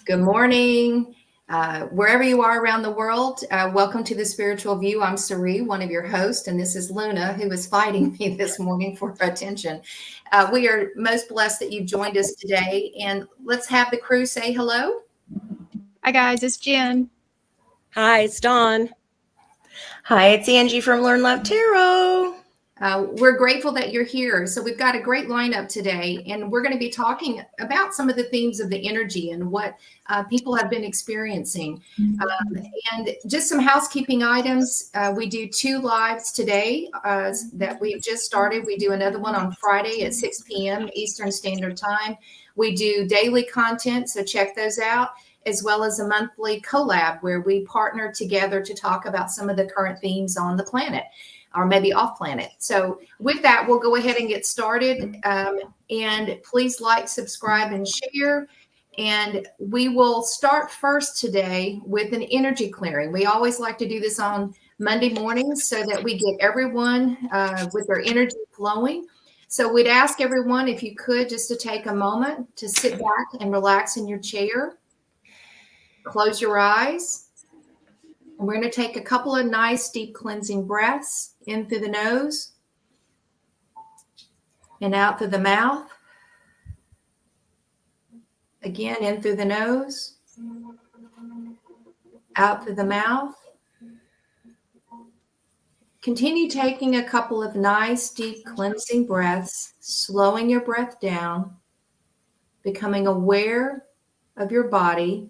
Good morning. Wherever you are around the world, welcome to the Spiritual View. I'm Sari, one of your hosts, and this is Luna, who is fighting me this morning for attention. We are most blessed that you've joined us today, and let's have the crew say hello. Hi guys, it's Jen. Hi, it's Dawn. Hi, it's Angie from Learn Love Tarot. We're grateful that you're here. So we've got a great lineup today, and we're going to be talking about some of the themes of the energy and what people have been experiencing. And just some housekeeping items. We do 2 lives today that we've just started. We do another one on Friday at 6 p.m. Eastern Standard Time. We do daily content, so check those out, as well as a monthly collab where we partner together to talk about some of the current themes on the planet, or maybe off planet. So with that, we'll go ahead and get started. And please like, subscribe, and share. And we will start first today with an energy clearing. We always like to do this on Monday mornings so that we get everyone with their energy flowing. So we'd ask everyone, if you could, just to take a moment to sit back and relax in your chair. Close your eyes. And we're going to take a couple of nice, deep cleansing breaths in through the nose and out through the mouth. Again, in through the nose, out through the mouth. Continue taking a couple of nice, deep cleansing breaths, slowing your breath down, becoming aware of your body,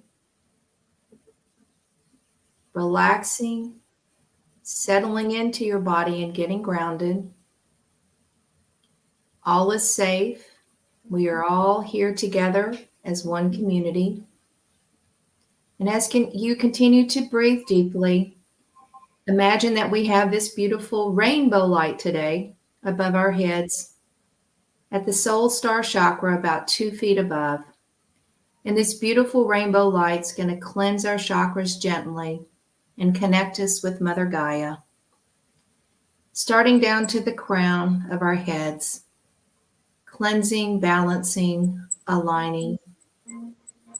relaxing, settling into your body and getting grounded. All is safe. We are all here together as one community. And as you continue to breathe deeply, imagine that we have this beautiful rainbow light today above our heads at the soul star chakra about 2 feet above. And this beautiful rainbow light's going to cleanse our chakras gently and connect us with Mother Gaia, starting down to the crown of our heads, cleansing, balancing, aligning,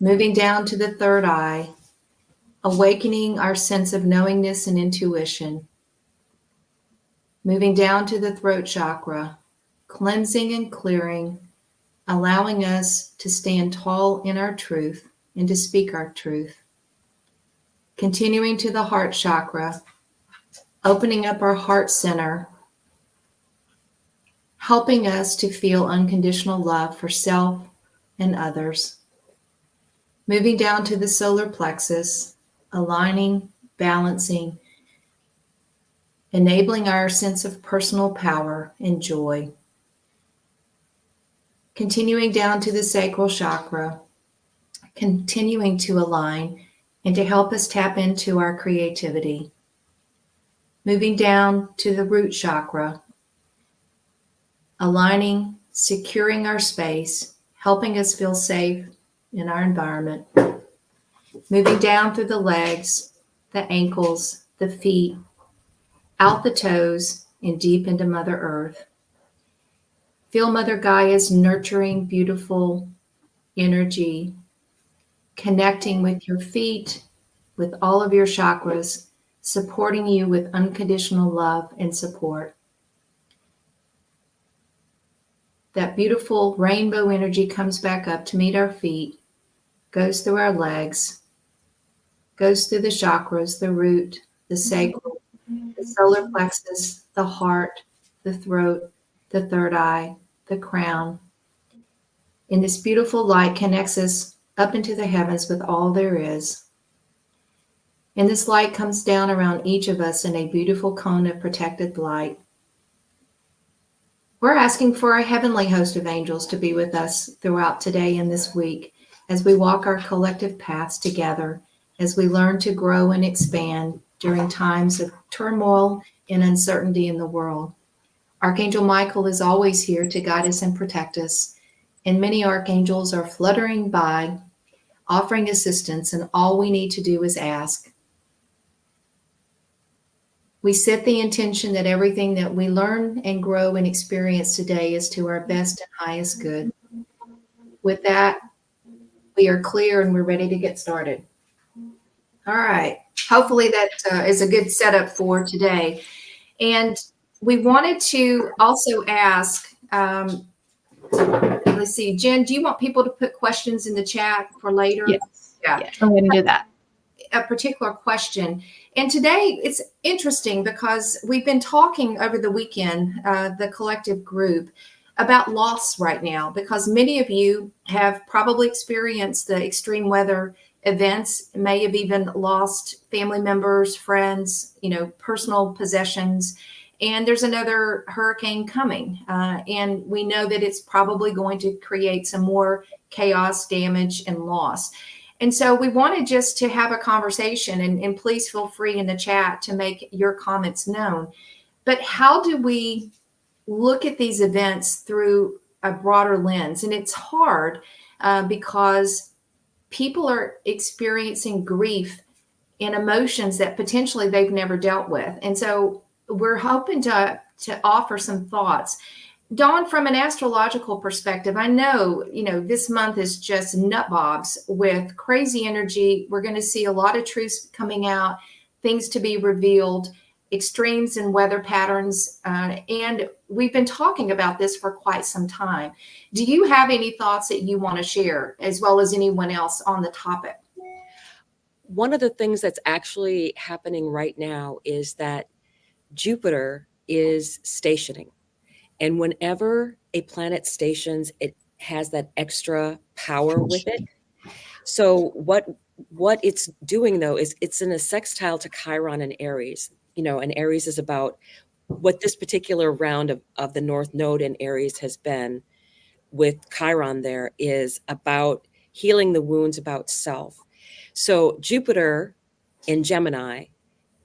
moving down to the third eye, awakening our sense of knowingness and intuition, moving down to the throat chakra, cleansing and clearing, allowing us to stand tall in our truth and to speak our truth. Continuing to the heart chakra, opening up our heart center, helping us to feel unconditional love for self and others. Moving down to the solar plexus, aligning, balancing, enabling our sense of personal power and joy. Continuing down to the sacral chakra, continuing to align and to help us tap into our creativity. Moving down to the root chakra, aligning, securing our space, helping us feel safe in our environment. Moving down through the legs, the ankles, the feet, out the toes, and deep into Mother Earth. Feel Mother Gaia's nurturing, beautiful energy connecting with your feet, with all of your chakras, supporting you with unconditional love and support. That beautiful rainbow energy comes back up to meet our feet, goes through our legs, goes through the chakras, the root, the sacral, the solar plexus, the heart, the throat, the third eye, the crown. And this beautiful light connects us up into the heavens with all there is. And this light comes down around each of us in a beautiful cone of protected light. We're asking for our heavenly host of angels to be with us throughout today and this week as we walk our collective paths together, as we learn to grow and expand during times of turmoil and uncertainty in the world. Archangel Michael is always here to guide us and protect us, and many archangels are fluttering by, offering assistance, and all we need to do is ask. We set the intention that everything that we learn and grow and experience today is to our best and highest good. With that, We are clear and we're ready to get started. All right. Hopefully that is a good setup for today. And we wanted to also ask, let's see, Jen, do you want people to put questions in the chat for later? Yes. Yeah. Yes, I'm going to do that. A particular question. And today it's interesting because we've been talking over the weekend, the collective group, about loss right now, because many of you have probably experienced the extreme weather events, may have even lost family members, friends, personal possessions. And there's another hurricane coming. And we know that it's probably going to create some more chaos, damage, and loss. And so we wanted just to have a conversation, and please feel free in the chat to make your comments known. But how do we look at these events through a broader lens? And it's hard because people are experiencing grief and emotions that potentially they've never dealt with. And so we're hoping to offer some thoughts. Dawn, from an astrological perspective, I know, this month is just nutbobs with crazy energy. We're going to see a lot of truths coming out, things to be revealed, extremes in weather patterns. And we've been talking about this for quite some time. Do you have any thoughts that you want to share, as well as anyone else on the topic? One of the things that's actually happening right now is that Jupiter is stationing. And whenever a planet stations, it has that extra power with it. So what it's doing, though, is it's in a sextile to Chiron and Aries. And Aries is about what this particular round of the North Node in Aries has been with Chiron there is about healing the wounds about self. So Jupiter in Gemini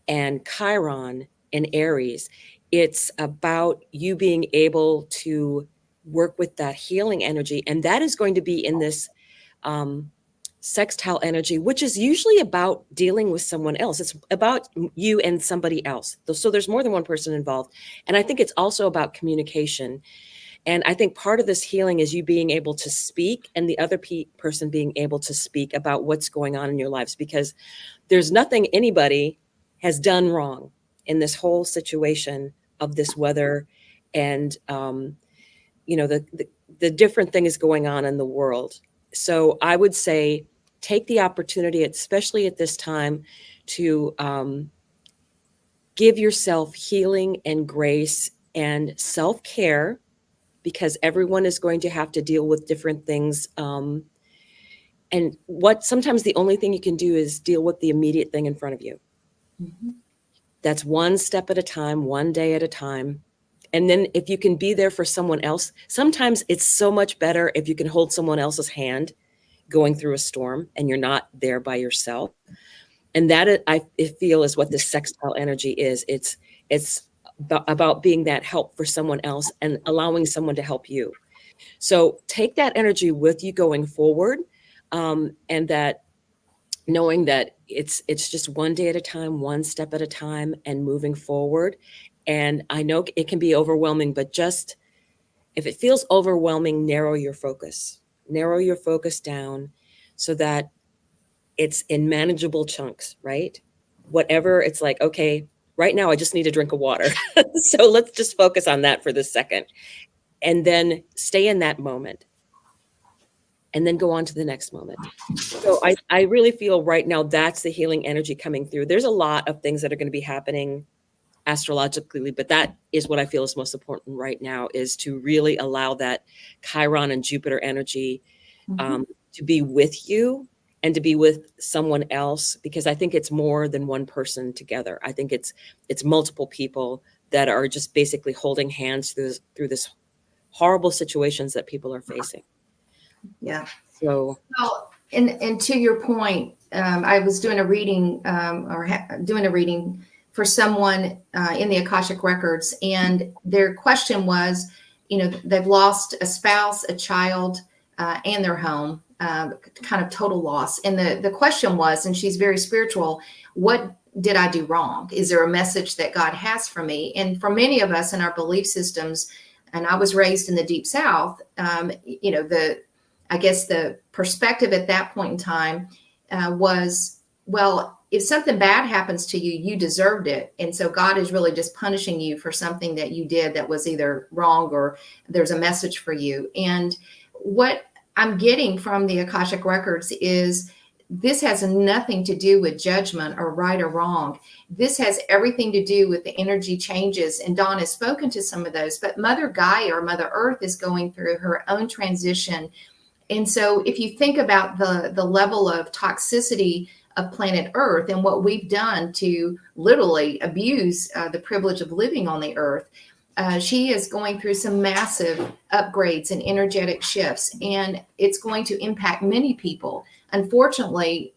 and Chiron in Aries, it's about you being able to work with that healing energy. And that is going to be in this sextile energy, which is usually about dealing with someone else. It's about you and somebody else. So there's more than one person involved. And I think it's also about communication. And I think part of this healing is you being able to speak and the other person being able to speak about what's going on in your lives, because there's nothing anybody has done wrong in this whole situation of this weather. And, the different thing is going on in the world. So I would say take the opportunity, especially at this time, to give yourself healing and grace and self-care, because everyone is going to have to deal with different things. And sometimes the only thing you can do is deal with the immediate thing in front of you. Mm-hmm. That's one step at a time, one day at a time. And then if you can be there for someone else, sometimes it's so much better if you can hold someone else's hand going through a storm and you're not there by yourself. And that I feel is what this sextile energy is. It's about being that help for someone else and allowing someone to help you. So take that energy with you going forward, and that knowing that it's just one day at a time, one step at a time, and moving forward. And I know it can be overwhelming, but just if it feels overwhelming, narrow your focus down so that it's in manageable chunks, right? Whatever, it's like, okay, right now I just need a drink of water. So let's just focus on that for this second. And then stay in that moment. And then go on to the next moment. So I really feel right now that's the healing energy coming through. There's a lot of things that are going to be happening astrologically, but that is what I feel is most important right now, is to really allow that Chiron and Jupiter energy to be with you and to be with someone else, because I think it's more than one person together. I think it's multiple people that are just basically holding hands through this horrible situations that people are facing. Yeah. So, well, and to your point, I was doing a reading doing a reading for someone in the Akashic Records, and their question was, they've lost a spouse, a child, and their home, kind of total loss. And the question was, and she's very spiritual, what did I do wrong? Is there a message that God has for me? And for many of us in our belief systems, and I was raised in the Deep South, I guess the perspective at that point in time was, well, if something bad happens to you, you deserved it. And so God is really just punishing you for something that you did that was either wrong or there's a message for you. And what I'm getting from the Akashic Records is this has nothing to do with judgment or right or wrong. This has everything to do with the energy changes. And Dawn has spoken to some of those, but Mother Gaia or Mother Earth is going through her own transition. And so if you think about the level of toxicity of planet Earth and what we've done to literally abuse the privilege of living on the Earth, she is going through some massive upgrades and energetic shifts, and it's going to impact many people. Unfortunately,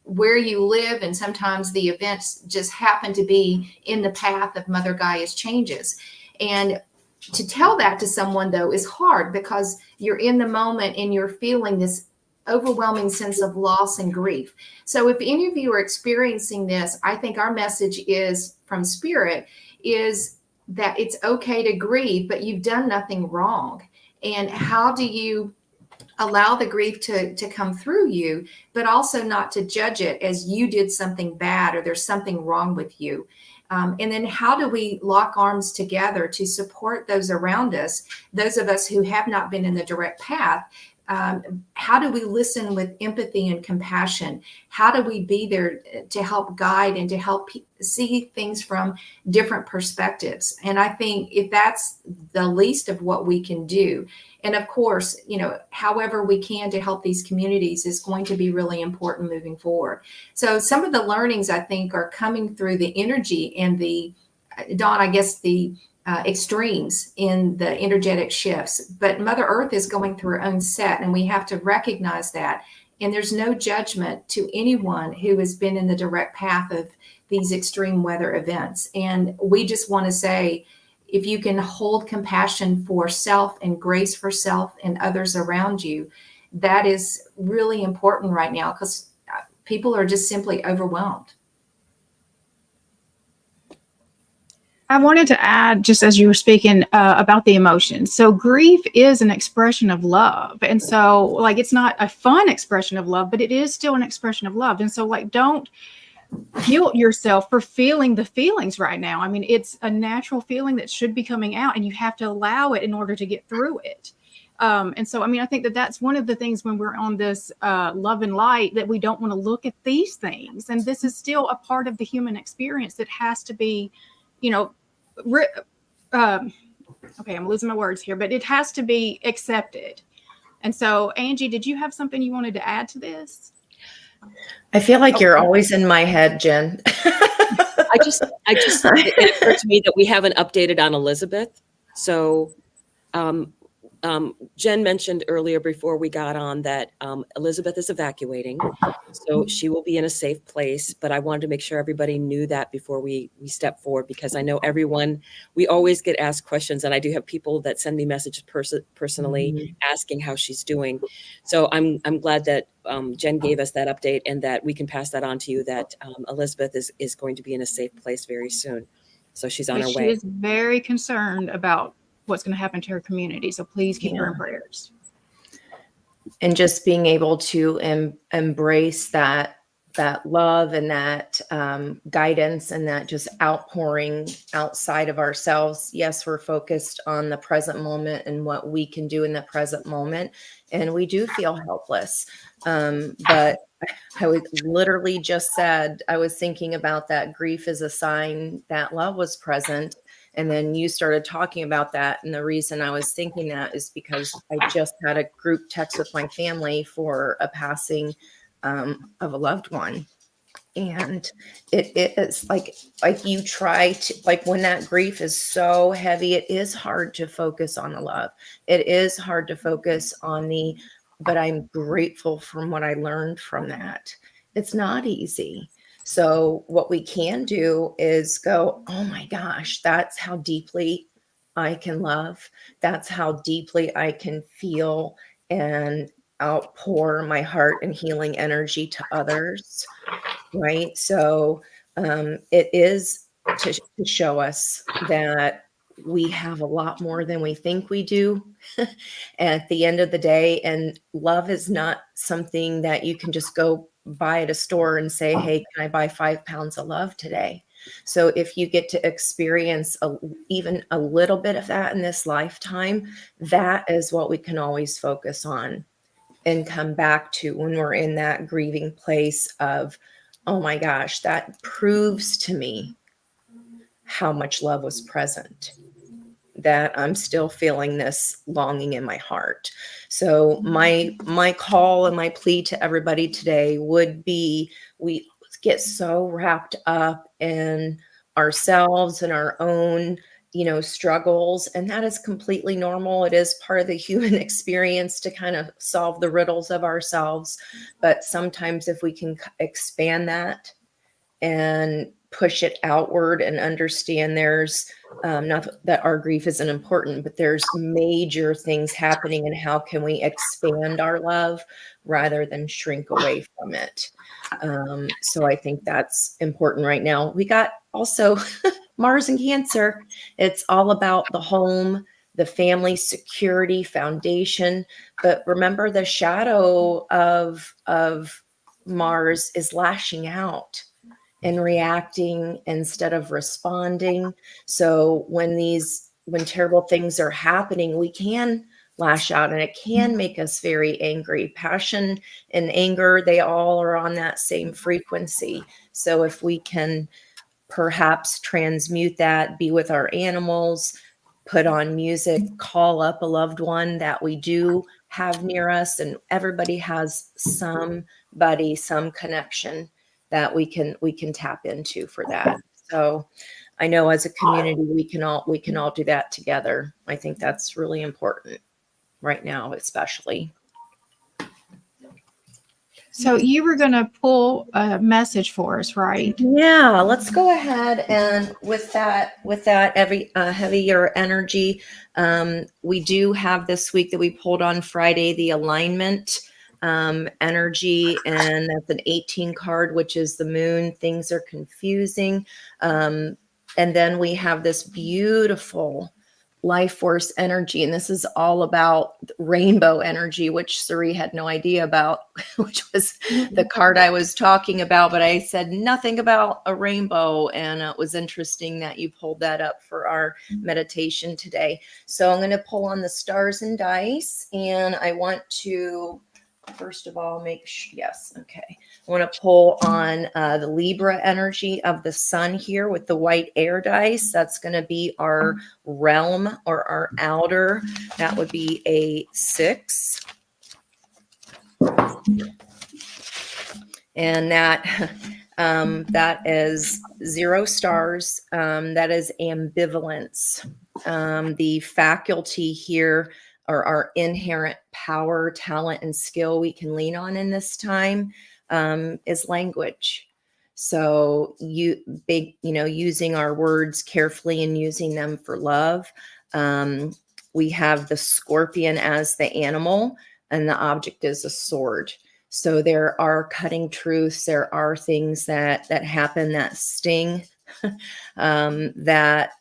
where you live and sometimes the events just happen to be in the path of Mother Gaia's changes. And to tell that to someone, though, is hard because you're in the moment and you're feeling this overwhelming sense of loss and grief. So if any of you are experiencing this, I think our message is from Spirit is that it's okay to grieve, but you've done nothing wrong. And how do you allow the grief to come through you, but also not to judge it as you did something bad or there's something wrong with you? And then how do we lock arms together to support those around us, those of us who have not been in the direct path? How do we listen with empathy and compassion? How do we be there to help guide and to help see things from different perspectives? And I think if that's the least of what we can do, and of course, however we can to help these communities is going to be really important moving forward. So some of the learnings I think are coming through the energy and the, Dawn, I guess the extremes in the energetic shifts, but Mother Earth is going through her own set, and we have to recognize that. And there's no judgment to anyone who has been in the direct path of these extreme weather events. And we just want to say, if you can hold compassion for self and grace for self and others around you, that is really important right now because people are just simply overwhelmed. I wanted to add, just as you were speaking about the emotions. So grief is an expression of love. And so like, it's not a fun expression of love, but it is still an expression of love. And so like, don't guilt yourself for feeling the feelings right now. I mean, it's a natural feeling that should be coming out, and you have to allow it in order to get through it. And so, I mean, I think that that's one of the things when we're on this love and light, that we don't want to look at these things. And this is still a part of the human experience that has to be, okay, I'm losing my words here, but it has to be accepted. And so, Angie, did you have something you wanted to add to this? I feel like you're always in my head, Jen. I just it occurred to me that we haven't updated on Elizabeth. So Jen mentioned earlier before we got on that Elizabeth is evacuating, so she will be in a safe place. But I wanted to make sure everybody knew that before we step forward, because I know we always get asked questions, and I do have people that send me messages personally asking how she's doing. So I'm glad that Jen gave us that update, and that we can pass that on to you, that Elizabeth is going to be in a safe place very soon. So she's on her way. She is very concerned about what's going to happen to her community. So please keep her in prayers. And just being able to embrace that love and that guidance and that just outpouring outside of ourselves. Yes, we're focused on the present moment and what we can do in the present moment. And we do feel helpless. But I was literally just said, I was thinking about that grief is a sign that love was present. And then you started talking about that. And the reason I was thinking that is because I just had a group text with my family for a passing of a loved one. And it is like you try to, like, when that grief is so heavy, it is hard to focus on the love. It is hard to focus on but I'm grateful from what I learned from that. It's not easy. So what we can do is go, oh my gosh, that's how deeply I can love. That's how deeply I can feel and outpour my heart and healing energy to others. Right. So it is to show us that we have a lot more than we think we do at the end of the day. And love is not something that you can just go buy at a store and say, hey, can I buy 5 pounds of love today? So if you get to experience even a little bit of that in this lifetime, that is what we can always focus on and come back to when we're in that grieving place of, oh my gosh, that proves to me how much love was present, that I'm still feeling this longing in my heart. So my call and my plea to everybody today would be, we get so wrapped up in ourselves and our own, struggles, and that is completely normal. It is part of the human experience to kind of solve the riddles of ourselves. But sometimes if we can expand that and push it outward and understand there's not that our grief isn't important, but there's major things happening, and how can we expand our love rather than shrink away from it. So I think that's important right now. We got also Mars and Cancer. It's all about the home, the family, security, foundation. But remember, the shadow of Mars is lashing out and reacting instead of responding. So when terrible things are happening, we can lash out, and it can make us very angry. Passion and anger, they all are on that same frequency. So if we can perhaps transmute that, be with our animals, put on music, call up a loved one that we do have near us, and everybody has somebody, some connection that we can tap into for that. So I know as a community we can all do that together. I think that's really important right now, especially. So you were going to pull a message for us, right? Yeah, let's go ahead, and with that heavier energy, we do have this week that we pulled on Friday the alignment energy, and that's an 18 card, which is the moon. Things are confusing, and then we have this beautiful life force energy, and this is all about rainbow energy, which Suri had no idea about, which was the card I was talking about, but I said nothing about a rainbow, and it was interesting that you pulled that up for our meditation today. So I'm going to pull on the stars and dice, and I want to first of all make sure, yes, okay, I want to pull on the Libra energy of the sun here with the white air dice. That's going to be our realm or our outer. That would be a 6. And that is 0 stars. That is ambivalence. The faculty here, or our inherent power, talent, and skill we can lean on in this time, is language. So using our words carefully and using them for love. We have the scorpion as the animal, and the object is a sword. So there are cutting truths. There are things that happen that sting, that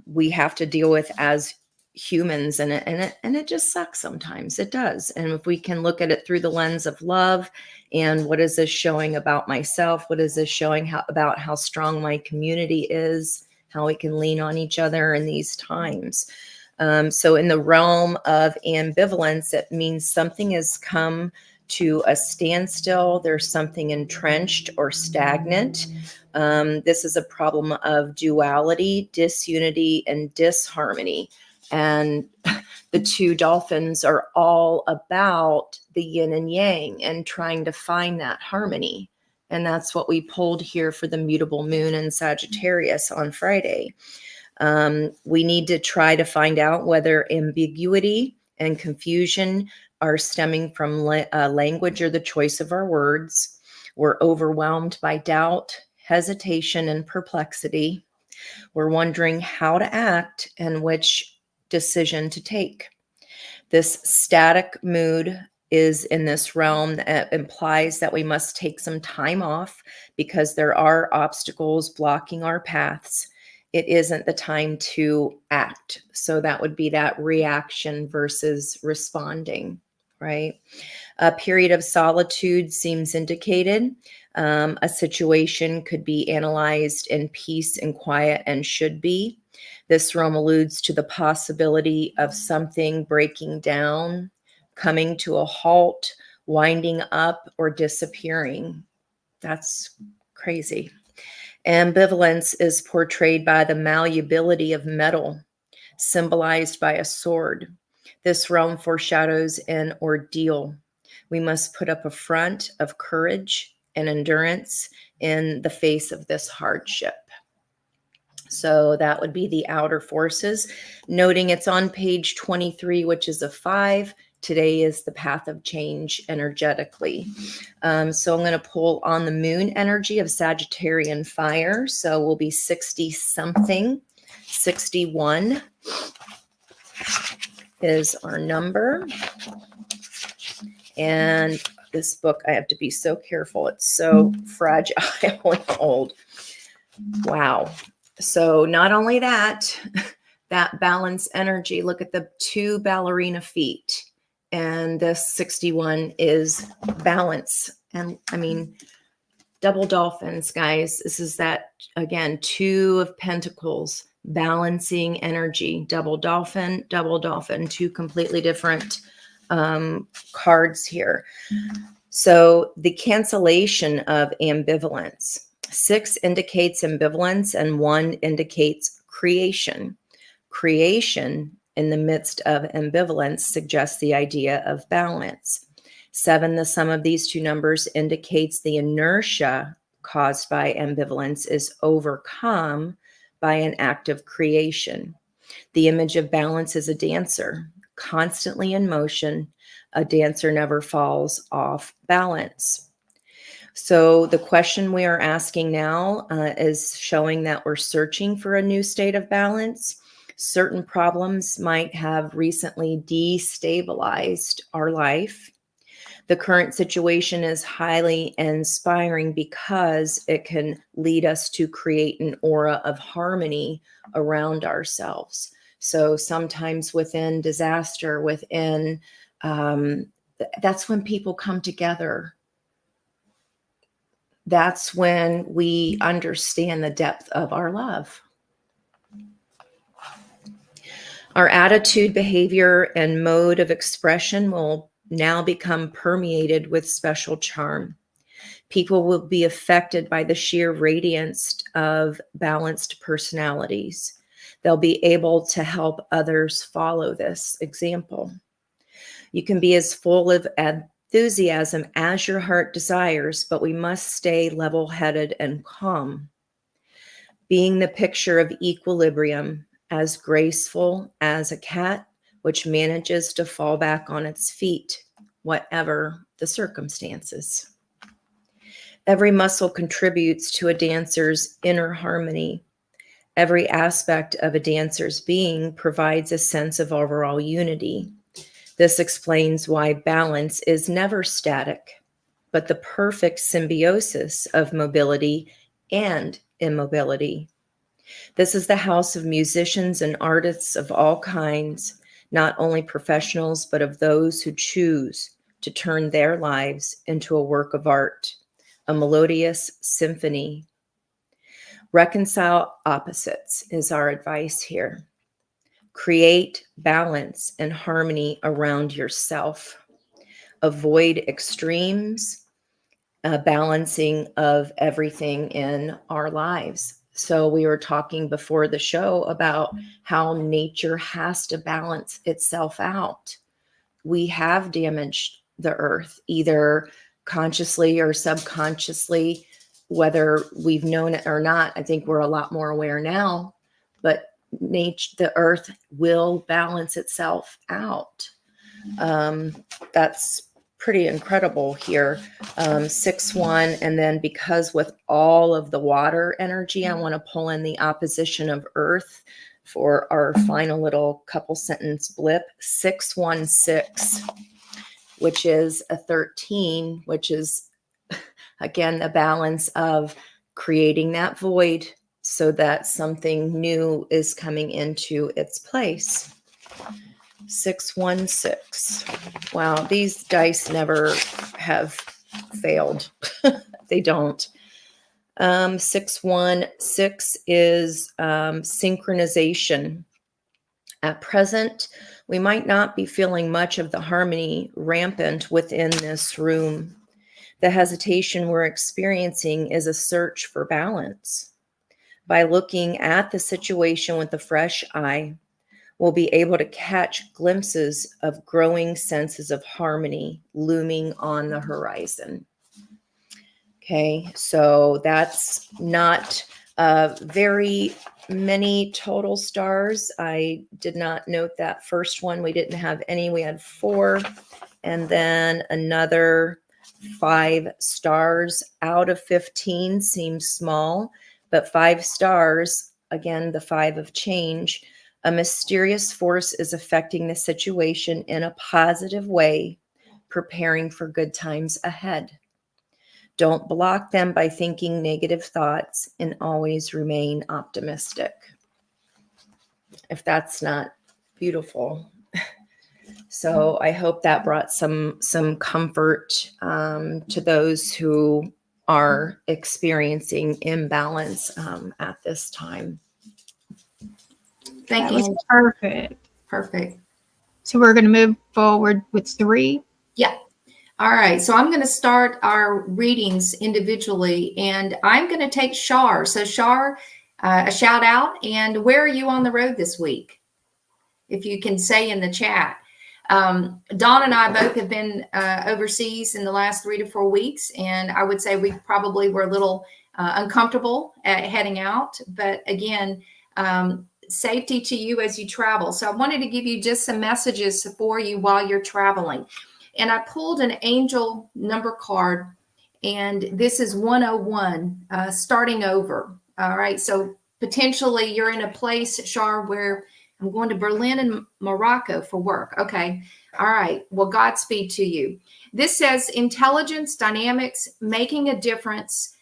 we have to deal with as humans, and it just sucks sometimes. It does. And if we can look at it through the lens of love, and what is this showing about myself? What is this showing about how strong my community is? How we can lean on each other in these times. So in the realm of ambivalence, it means something has come to a standstill. There's something entrenched or stagnant. This is a problem of duality, disunity, and disharmony. And the 2 dolphins are all about the yin and yang and trying to find that harmony. And that's what we pulled here for the mutable moon in Sagittarius on Friday. We need to try to find out whether ambiguity and confusion are stemming from language or the choice of our words. We're overwhelmed by doubt, hesitation, and perplexity. We're wondering how to act and which decision to take. This static mood is in this realm that implies that we must take some time off because there are obstacles blocking our paths. it isn't the time to act. So that would be that reaction versus responding, right? A period of solitude seems indicated. A situation could be analyzed in peace and quiet and should be. This realm alludes to the possibility of something breaking down, coming to a halt, winding up, or disappearing. That's crazy. Ambivalence is portrayed by the malleability of metal, symbolized by a sword. This realm foreshadows an ordeal. We must put up a front of courage and endurance in the face of this hardship. So that would be the outer forces. Noting it's on page 23, which is a 5. Today is the path of change energetically. So I'm going to pull on the moon energy of Sagittarian fire. So we'll be 60 something. 61 is our number. And this book, I have to be so careful. It's so fragile and old. Wow. So not only that, that balance energy, look at the 2 ballerina feet. And this 61 is balance. And I mean, double dolphins, guys. This is that, again, 2 of pentacles, balancing energy, double dolphin, 2 completely different cards here. So the cancellation of ambivalence. 6 indicates ambivalence and 1 indicates creation. Creation in the midst of ambivalence suggests the idea of balance. 7, the sum of these 2 numbers indicates the inertia caused by ambivalence is overcome by an act of creation. The image of balance is a dancer, constantly in motion. A dancer never falls off balance. So the question we are asking now is showing that we're searching for a new state of balance. Certain problems might have recently destabilized our life. The current situation is highly inspiring because it can lead us to create an aura of harmony around ourselves. So sometimes within disaster, that's when people come together. That's when we understand the depth of our love. Our attitude, behavior, and mode of expression will now become permeated with special charm. People will be affected by the sheer radiance of balanced personalities. They'll be able to help others follow this example. You can be as full of enthusiasm as your heart desires, but we must stay level-headed and calm. Being the picture of equilibrium, as graceful as a cat, which manages to fall back on its feet, whatever the circumstances. Every muscle contributes to a dancer's inner harmony. Every aspect of a dancer's being provides a sense of overall unity. This explains why balance is never static, but the perfect symbiosis of mobility and immobility. This is the house of musicians and artists of all kinds, not only professionals, but of those who choose to turn their lives into a work of art, a melodious symphony. Reconcile opposites is our advice here. Create balance and harmony around yourself. Avoid extremes, balancing of everything in our lives. So we were talking before the show about how nature has to balance itself out. We have damaged the earth, either consciously or subconsciously, whether we've known it or not. I think we're a lot more aware now, but the earth will balance itself out. That's pretty incredible here. 6-1, and then because with all of the water energy, I want to pull in the opposition of earth for our final little couple sentence blip. 6-1-6, which is a 13, which is again the balance of creating that void so that something new is coming into its place. 616. Wow, these dice never have failed. They don't. 616 is synchronization. At present, we might not be feeling much of the harmony rampant within this room. The hesitation we're experiencing is a search for balance. By looking at the situation with a fresh eye, we'll be able to catch glimpses of growing senses of harmony looming on the horizon. Okay, so that's not very many total stars. I did not note that first one. We didn't have any. We had 4, and then another 5 stars out of 15 seems small, but 5 stars, again, the 5 of change. A mysterious force is affecting the situation in a positive way, preparing for good times ahead. Don't block them by thinking negative thoughts, and always remain optimistic. If that's not beautiful. So I hope that brought some comfort to those who are experiencing imbalance at this time. Thank That you. was perfect. Perfect. So we're going to move forward with 3. Yeah. All right. So I'm going to start our readings individually, and I'm going to take Shar. So Shar, a shout out. And where are you on the road this week? If you can say in the chat. Dawn and I both have been overseas in the last 3 to 4 weeks, and I would say we probably were a little uncomfortable at heading out. But again, safety to you as you travel. So I wanted to give you just some messages for you while you're traveling. And I pulled an angel number card, and this is 101, starting over. All right. So potentially you're in a place, Shar, where I'm going to Berlin and Morocco for work. Okay. All right. Well, Godspeed to you. This says intelligence, dynamics, making a difference,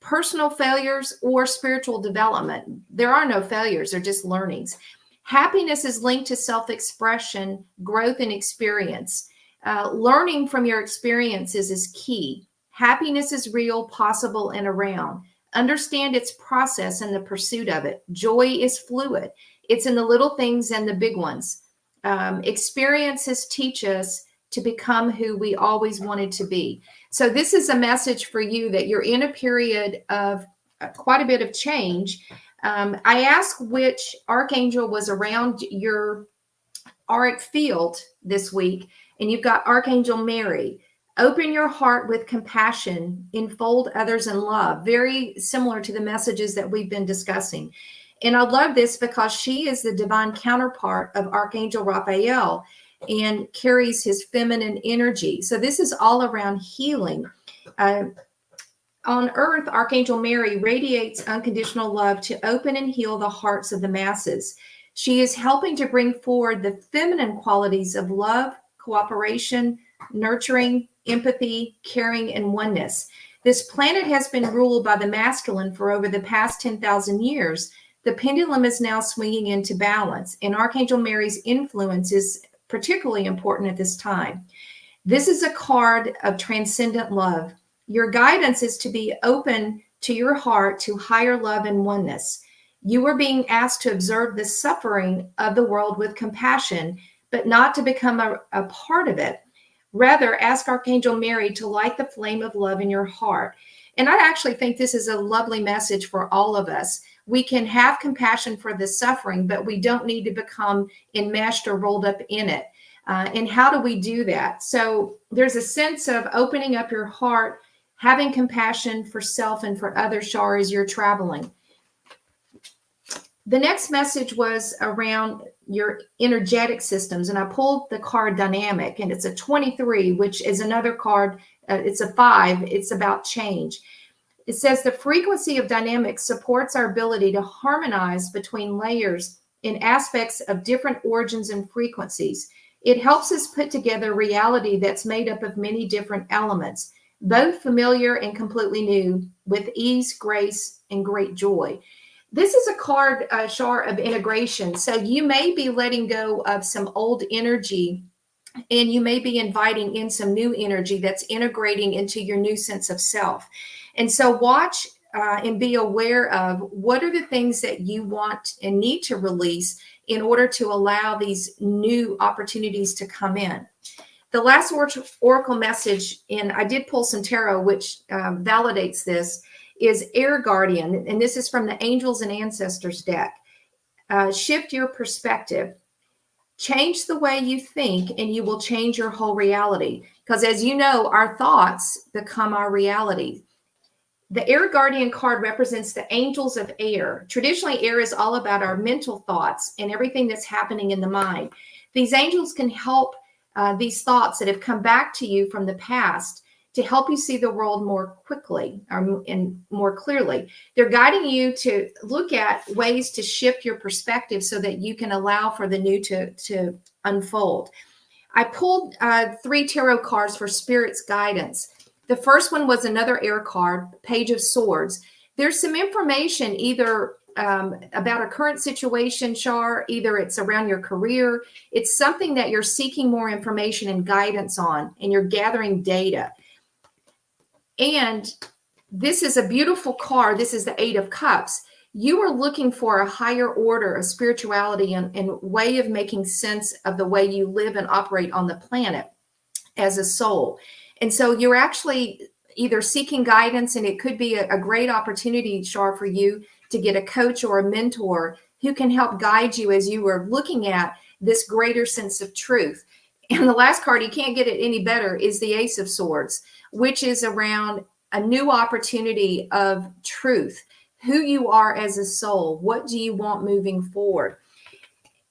personal failures, or spiritual development. There are no failures. They're just learnings. Happiness is linked to self-expression, growth, and experience. Learning from your experiences is key. Happiness is real, possible, and around. Understand its process and the pursuit of it. Joy is fluid. It's in the little things and the big ones. Experiences teach us to become who we always wanted to be. So this is a message for you that you're in a period of quite a bit of change. I asked which archangel was around your auric field this week, and you've got Archangel Mary. Open your heart with compassion, enfold others in love. Very similar to the messages that we've been discussing. And I love this because she is the divine counterpart of Archangel Raphael and carries his feminine energy. So this is all around healing. On earth, Archangel Mary radiates unconditional love to open and heal the hearts of the masses. She is helping to bring forward the feminine qualities of love, cooperation, nurturing, empathy, caring, and oneness. This planet has been ruled by the masculine for over the past 10,000 years. The pendulum is now swinging into balance, and Archangel Mary's influence is particularly important at this time. This is a card of transcendent love. Your guidance is to be open to your heart to higher love and oneness. You are being asked to observe the suffering of the world with compassion, but not to become a part of it. Rather, ask Archangel Mary to light the flame of love in your heart. And I actually think this is a lovely message for all of us. We can have compassion for the suffering, but we don't need to become enmeshed or rolled up in it. And how do we do that? So there's a sense of opening up your heart, having compassion for self and for others, Shar, as you're traveling. The next message was around your energetic systems, and I pulled the card Dynamic, and it's a 23, which is another card. It's a 5. It's about change. It says the frequency of dynamics supports our ability to harmonize between layers in aspects of different origins and frequencies. It helps us put together reality that's made up of many different elements. both familiar and completely new, with ease, grace, and great joy. This is a card, Shar, of integration. So you may be letting go of some old energy, and you may be inviting in some new energy that's integrating into your new sense of self. And so watch and be aware of what are the things that you want and need to release in order to allow these new opportunities to come in. The last oracle message, and I did pull some tarot, which validates this, is Air Guardian. And this is from the Angels and Ancestors deck. Shift your perspective. Change the way you think, and you will change your whole reality. Because as you know, our thoughts become our reality. The Air Guardian card represents the angels of air. Traditionally, air is all about our mental thoughts and everything that's happening in the mind. These angels can help these thoughts that have come back to you from the past to help you see the world more quickly and more clearly. They're guiding you to look at ways to shift your perspective so that you can allow for the new to unfold. I pulled 3 tarot cards for Spirit's guidance. The first one was another air card, Page of Swords. There's some information either about a current situation, Shar, either it's around your career, it's something that you're seeking more information and guidance on, and you're gathering data. And this is a beautiful card. This is the 8 of Cups. You are looking for a higher order of spirituality and way of making sense of the way you live and operate on the planet as a soul. And so you're actually either seeking guidance, and it could be a great opportunity, Shar, for you to get a coach or a mentor who can help guide you as you are looking at this greater sense of truth. And the last card, you can't get it any better, is the Ace of Swords, which is around a new opportunity of truth, who you are as a soul. What do you want moving forward?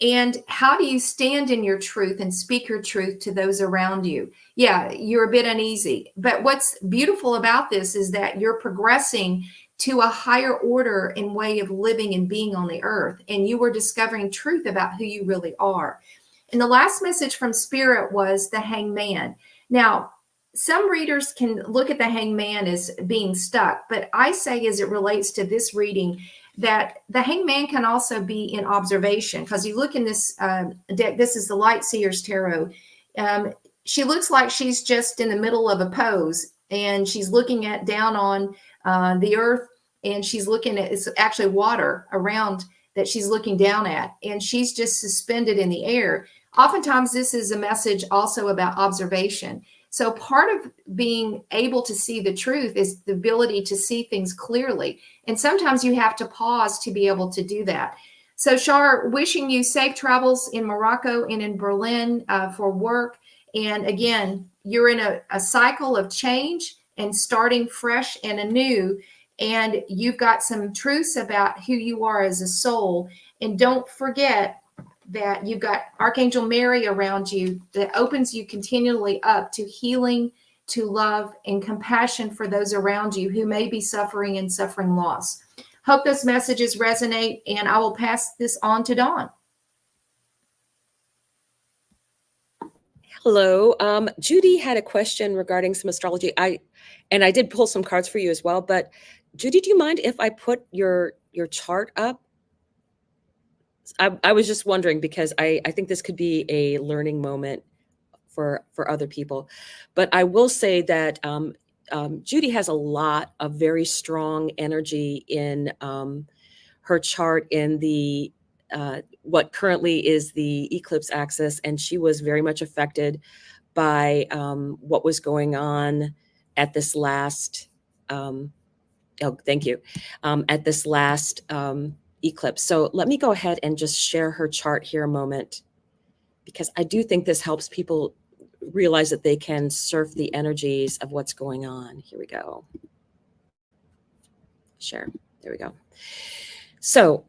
And how do you stand in your truth and speak your truth to those around you? Yeah, you're a bit uneasy. But what's beautiful about this is that you're progressing to a higher order and way of living and being on the earth. And you are discovering truth about who you really are. And the last message from Spirit was the Hangman. Now, some readers can look at the Hangman as being stuck, but I say as it relates to this reading that the Hangman can also be in observation, because you look in this deck, this is the Light Seer's Tarot. She looks like she's just in the middle of a pose, and she's looking down on the earth, and she's looking at, it's actually water around that she's looking down at, and she's just suspended in the air. Oftentimes, this is a message also about observation. So part of being able to see the truth is the ability to see things clearly. And sometimes you have to pause to be able to do that. So Shar, wishing you safe travels in Morocco and in Berlin for work. And again, you're in a cycle of change and starting fresh and anew. And you've got some truths about who you are as a soul. And don't forget that you've got Archangel Mary around you that opens you continually up to healing, to love, and compassion for those around you who may be suffering and suffering loss. Hope those messages resonate, and I will pass this on to Dawn. Hello. Judy had a question regarding some astrology. I did pull some cards for you as well, but Judy, do you mind if I put your chart up? I was just wondering, because I think this could be a learning moment for other people. But I will say that Judy has a lot of very strong energy in her chart in the what currently is the eclipse axis, and she was very much affected by what was going on at this last at this last eclipse. So let me go ahead and just share her chart here a moment, because I do think this helps people realize that they can surf the energies of what's going on. Here we go. Share. There we go. So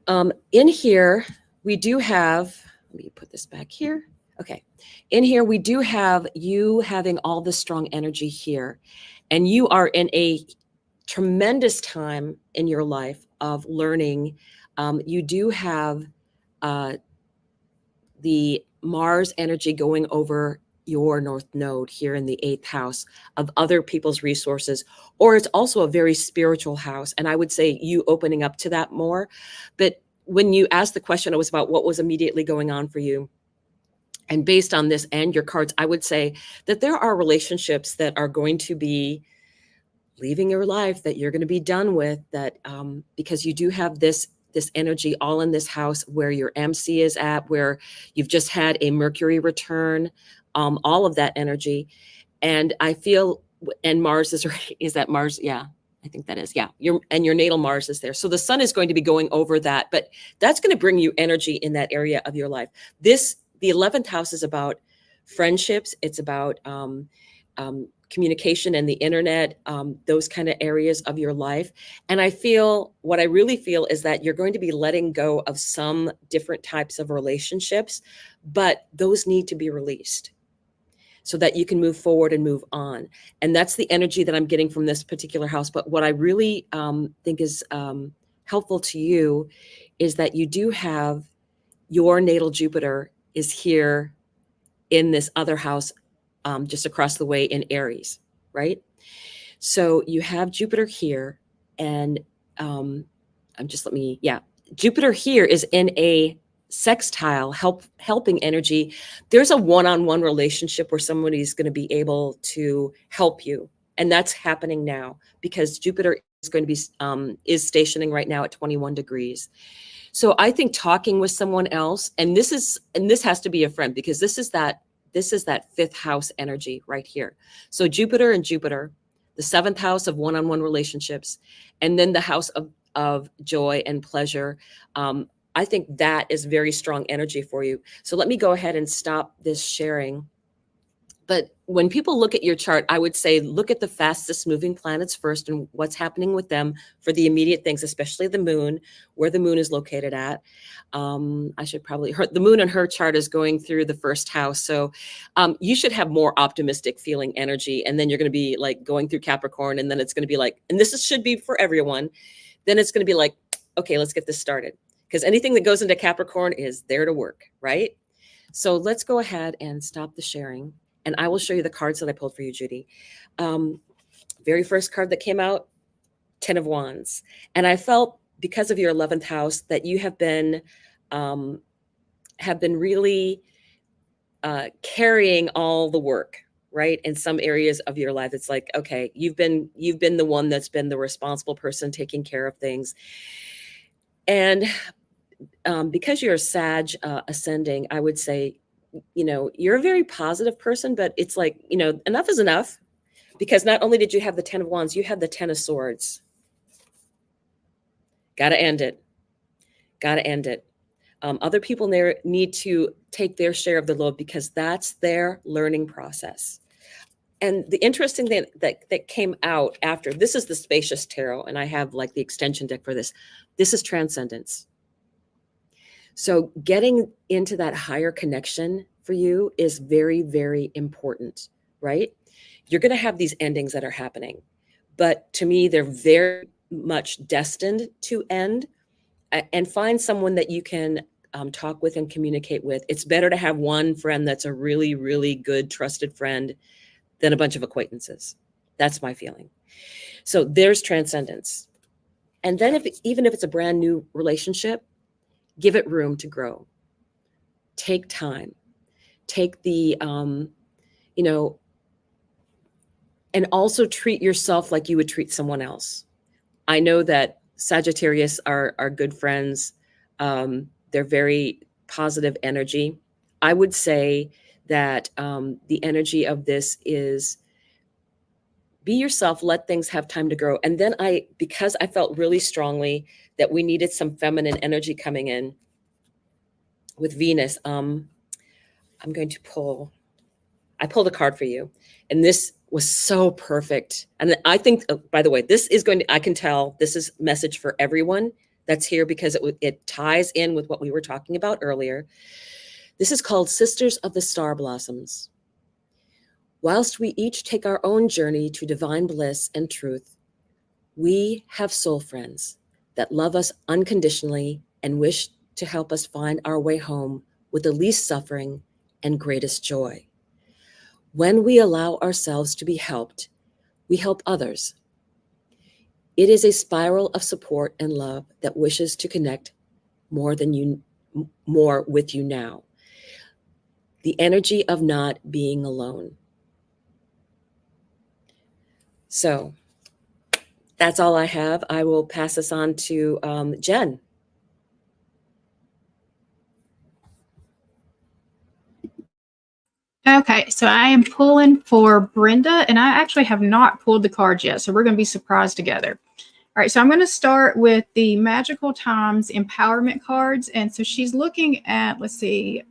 in here, we do have, let me put this back here. Okay. In here, we do have you having all the strong energy here, and you are in a tremendous time in your life of learning. You do have the Mars energy going over your North Node here in the 8th house of other people's resources, or it's also a very spiritual house. And I would say you opening up to that more. But when you asked the question, it was about what was immediately going on for you. And based on this and your cards, I would say that there are relationships that are going to be leaving your life, that you're going to be done with, that because you do have this energy all in this house where your MC is at, where you've just had a Mercury return, all of that energy. And I feel, and Mars is that Mars? Yeah, I think that is. Yeah. Your natal Mars is there. So the sun is going to be going over that, but that's going to bring you energy in that area of your life. The 11th house is about friendships. It's about communication and the internet, those kind of areas of your life. And what I really feel is that you're going to be letting go of some different types of relationships, but those need to be released so that you can move forward and move on. And that's the energy that I'm getting from this particular house. But what I really think is helpful to you is that you do have your natal Jupiter is here in this other house just across the way in Aries, right? So you have Jupiter here, and Jupiter here is in a sextile helping energy. There's a one-on-one relationship where somebody's going to be able to help you, and that's happening now because Jupiter is going to be is stationing right now at 21 degrees. So I think talking with someone else, and this has to be a friend, because this is that 5th house energy right here. So Jupiter and Jupiter, the 7th house of one-on-one relationships, and then the house of joy and pleasure. I think that is very strong energy for you. So let me go ahead and stop this sharing. But when people look at your chart, I would say look at the fastest moving planets first and what's happening with them for the immediate things, especially the moon, where the moon is located at. The moon in her chart is going through the 1st house. So you should have more optimistic feeling energy. And then you're going to be like going through Capricorn. And then it's going to be like, and should be for everyone. Then it's going to be like, okay, let's get this started. Because anything that goes into Capricorn is there to work, right? So let's go ahead and stop the sharing. And I will show you the cards that I pulled for you, Judy. Very first card that came out, 10 of Wands. And I felt because of your 11th house that you have been really carrying all the work, right? In some areas of your life, it's like, okay, you've been the one that's been the responsible person taking care of things. And because you're a Sag ascending, I would say, you're a very positive person, but it's like, enough is enough, because not only did you have the 10 of Wands, you had the 10 of Swords. Got to end it. Other people there need to take their share of the load because that's their learning process. And the interesting thing that came out after, this is the Spacious Tarot, and I have like the extension deck for this. This is transcendence. So getting into that higher connection for you is very, very important, right? You're going to have these endings that are happening, but to me, they're very much destined to end. And find someone that you can talk with and communicate with. It's better to have one friend that's a really, really good, trusted friend than a bunch of acquaintances. That's my feeling. So there's transcendence. And then even if it's a brand new relationship, give it room to grow. Take time. Take the, and also treat yourself like you would treat someone else. I know that Sagittarius are good friends. They're very positive energy. I would say that the energy of this is be yourself, let things have time to grow. And then because I felt really strongly that we needed some feminine energy coming in with Venus, I'm going to I pulled a card for you, and this was so perfect. And I think, by the way, I can tell this is a message for everyone that's here because it ties in with what we were talking about earlier. This is called Sisters of the Star Blossoms. Whilst we each take our own journey to divine bliss and truth, we have soul friends that love us unconditionally and wish to help us find our way home with the least suffering and greatest joy. When we allow ourselves to be helped, we help others. It is a spiral of support and love that wishes to connect more with you now. The energy of not being alone. So that's all I have. I will pass this on to Jen. Okay, so I am pulling for Brenda, and I actually have not pulled the cards yet, so we're going to be surprised together. All right, so I'm going to start with the Magical Times Empowerment cards, and so she's looking at, let's see,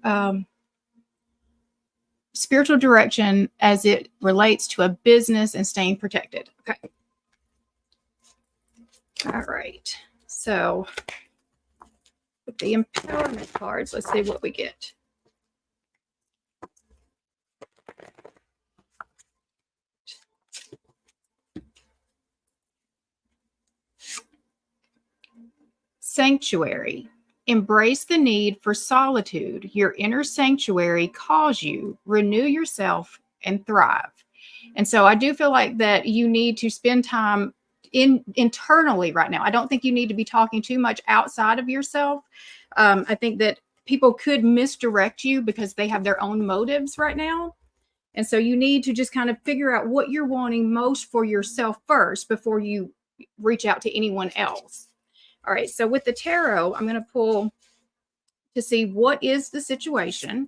spiritual direction as it relates to a business and staying protected. Okay. All right, so with the Empowerment cards, let's see what we get. Sanctuary. Embrace the need for solitude. Your inner sanctuary calls you. Renew yourself and thrive. And so I do feel like that you need to spend time internally right now. I don't think you need to be talking too much outside of yourself. I think that people could misdirect you because they have their own motives right now. And so you need to just kind of figure out what you're wanting most for yourself first before you reach out to anyone else. All right, so with the tarot, I'm going to pull to see what is the situation.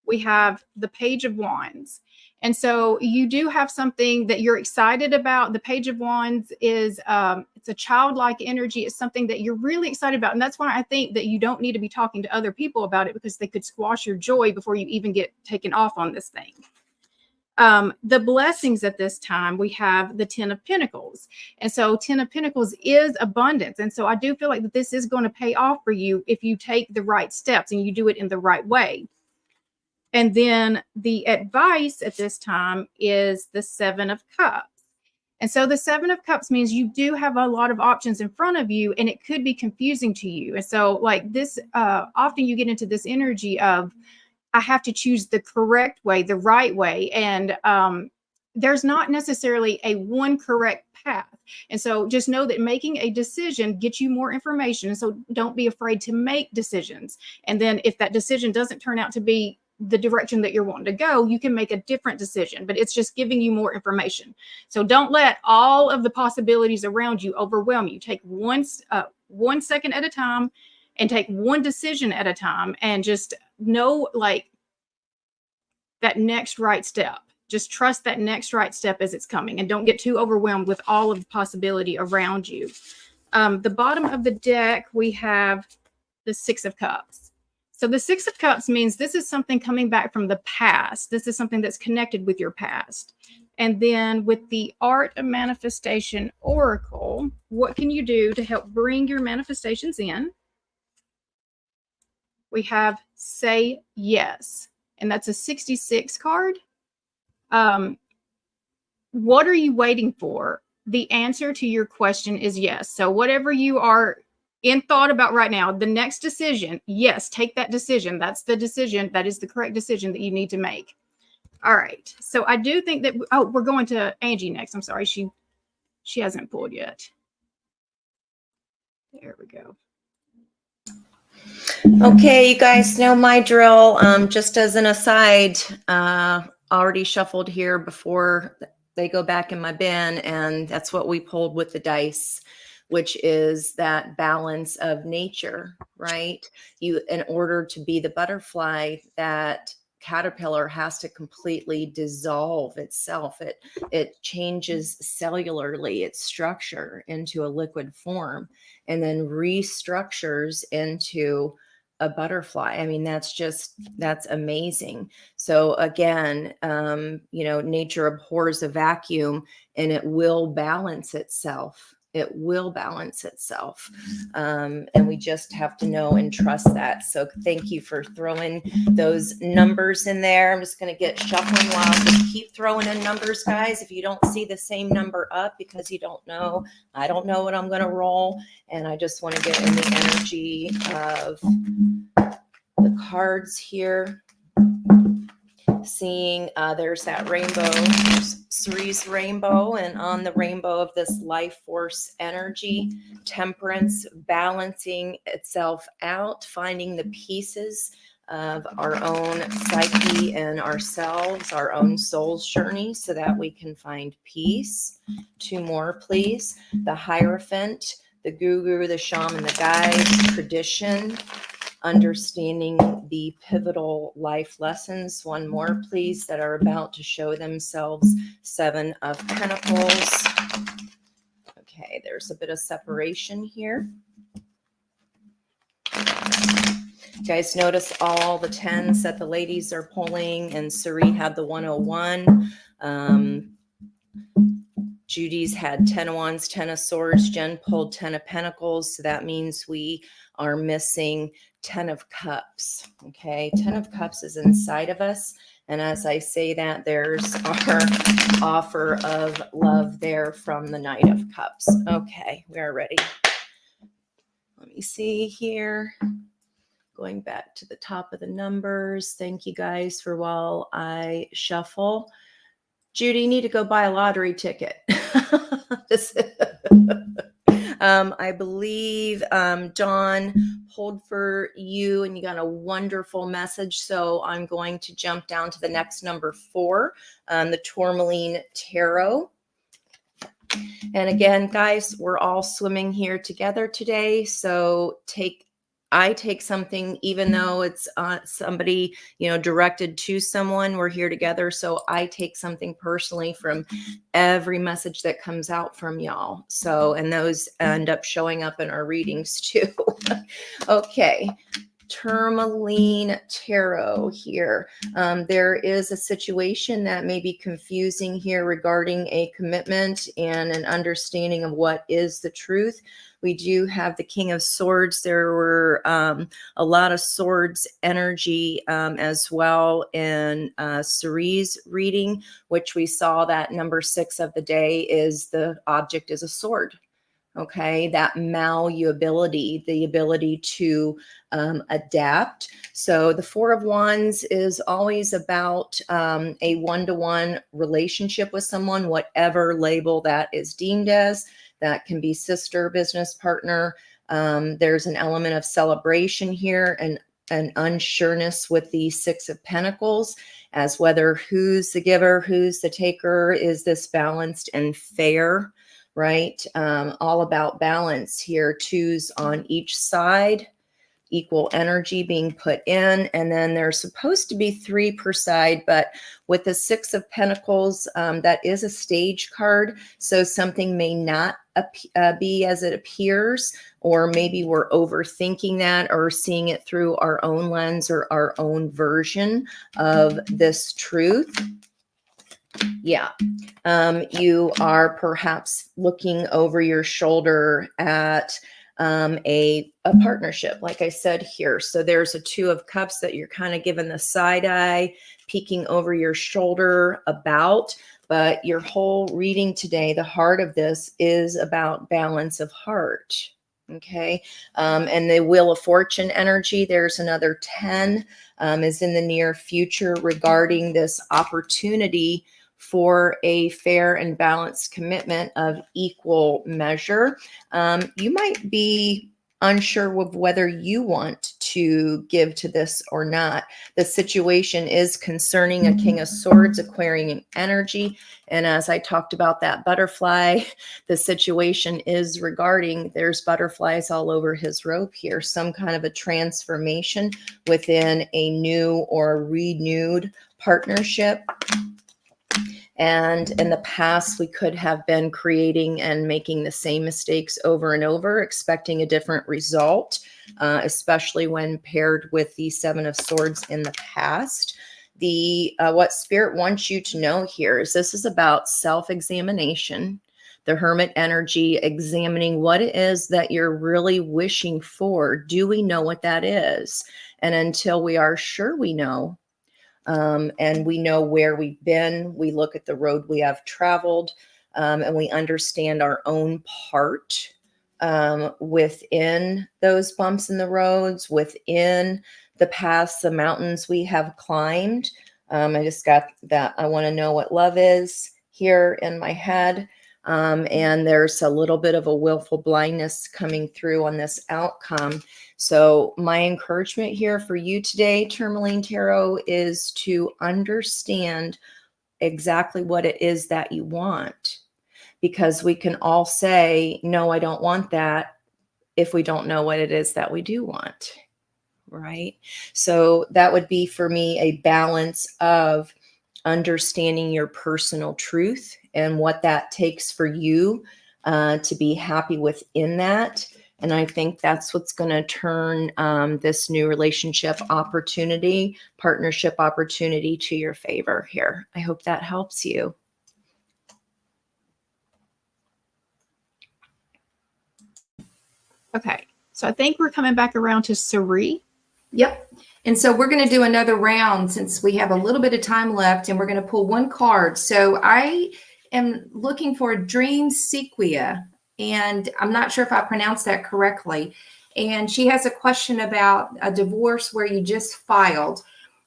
We have the Page of Wands. And so you do have something that you're excited about. The Page of Wands is it's a childlike energy. It's something that you're really excited about. And that's why I think that you don't need to be talking to other people about it, because they could squash your joy before you even get taken off on this thing. The blessings at this time, we have the 10 of Pentacles. And so 10 of Pentacles is abundance. And so I do feel like that this is going to pay off for you if you take the right steps and you do it in the right way. And then the advice at this time is the 7 of Cups. And so the 7 of Cups means you do have a lot of options in front of you, and it could be confusing to you. And so like this, often you get into this energy of, I have to choose the correct way, the right way. And there's not necessarily a one correct path. And so just know that making a decision gets you more information. And so don't be afraid to make decisions. And then if that decision doesn't turn out to be the direction that you're wanting to go, you can make a different decision, but it's just giving you more information. So don't let all of the possibilities around you overwhelm you. Take one second at a time and take one decision at a time, and just know like that next right step. Just trust that next right step as it's coming, and don't get too overwhelmed with all of the possibility around you. The bottom of the deck, we have the 6 of Cups. So the 6 of Cups means this is something coming back from the past. This is something that's connected with your past. And then with the Art of Manifestation Oracle, what can you do to help bring your manifestations in? We have Say Yes, and that's a 66 card. What are you waiting for? The answer to your question is yes. So whatever you are in thought about right now, the next decision, yes, take that decision. That's the decision. That is the correct decision that you need to make. All right. So I do think that, oh, we're going to Angie next. I'm sorry. She hasn't pulled yet. There we go. Okay, you guys know my drill. Just as an aside, already shuffled here before they go back in my bin, and that's what we pulled with the dice, which is that balance of nature, right? You, in order to be the butterfly, that caterpillar has to completely dissolve itself. It changes cellularly its structure into a liquid form, and then restructures into a butterfly. I mean, that's amazing. So again, nature abhors a vacuum, and it will balance itself. It will balance itself. And we just have to know and trust that. So thank you for throwing those numbers in there. I'm just going to get shuffling while I just keep throwing in numbers, guys. If you don't see the same number up because you don't know, I don't know what I'm going to roll. And I just want to get in the energy of the cards here. seeing there's that rainbow, there's Cerise rainbow, and on the rainbow of this life force energy, temperance, balancing itself out, finding the pieces of our own psyche and ourselves, our own soul's journey, so that we can find peace. 2 more, please. The Hierophant, the Guru, the Shaman, the Guide, tradition, understanding the pivotal life lessons. 1 more, please, that are about to show themselves. 7 of Pentacles. Okay, there's a bit of separation here. You guys notice all the 10s that the ladies are pulling, and Suri had the 101. Judy's had 10 of Wands, 10 of Swords. Jen pulled 10 of Pentacles. So that means we are missing 10 of Cups. Okay, 10 of Cups is inside of us. And as I say that, there's our offer of love there from the Knight of Cups. Okay, we are ready. Let me see here. Going back to the top of the numbers. Thank you guys for while I shuffle. Judy, you need to go buy a lottery ticket. I believe Dawn pulled for you and you got a wonderful message. So I'm going to jump down to the next number 4, the Tourmaline Tarot. And again, guys, we're all swimming here together today. So I take something, even though it's somebody, directed to someone, we're here together. So I take something personally from every message that comes out from y'all. So, and those end up showing up in our readings too. Okay. Tourmaline Tarot here. There is a situation that may be confusing here regarding a commitment and an understanding of what is the truth. We do have the King of Swords. There were a lot of swords energy as well in Cerise reading, which we saw that number 6 of the day is the object is a sword. Okay, that malleability, the ability to adapt. So the 4 of Wands is always about a one-to-one relationship with someone, whatever label that is deemed as. That can be sister, business partner. There's an element of celebration here and an unsureness with the 6 of Pentacles as whether who's the giver, who's the taker, is this balanced and fair, right? All about balance here. 2s on each side, equal energy being put in. And then there's supposed to be 3 per side, but with the 6 of Pentacles, that is a stage card. So something may not be as it appears, or maybe we're overthinking that or seeing it through our own lens or our own version of this truth. Yeah. You are perhaps looking over your shoulder at a partnership, like I said here. So there's a 2 of Cups that you're kind of giving the side eye, peeking over your shoulder about. But your whole reading today, the heart of this is about balance of heart. Okay. And the Wheel of Fortune energy, there's another 10 is in the near future regarding this opportunity for a fair and balanced commitment of equal measure. You might be unsure of whether you want to give to this or not. The situation is concerning a King of Swords, Aquarian energy. And as I talked about that butterfly, the situation is regarding there's butterflies all over his robe here, some kind of a transformation within a new or renewed partnership. And in the past, we could have been creating and making the same mistakes over and over, expecting a different result, especially when paired with the 7 of Swords in the past. What Spirit wants you to know here is this is about self-examination, the Hermit energy, examining what it is that you're really wishing for. Do we know what that is? And until we are sure we know, and we know where we've been, we look at the road we have traveled, and we understand our own part within those bumps in the roads, within the paths, the mountains we have climbed. I just got that I want to know what love is here in my head. And there's a little bit of a willful blindness coming through on this outcome. So my encouragement here for you today, Tourmaline Tarot, is to understand exactly what it is that you want. Because we can all say, no, I don't want that, if we don't know what it is that we do want, right? So that would be for me a balance of understanding your personal truth and what that takes for you to be happy within that. And I think that's what's going to turn this new relationship opportunity, partnership opportunity to your favor here. I hope that helps you. Okay. So I think we're coming back around to Sari. Yep. And so we're going to do another round since we have a little bit of time left, and we're going to pull one card. So I am looking for Dream Sequia, and I'm not sure if I pronounced that correctly. And she has a question about a divorce where you just filed.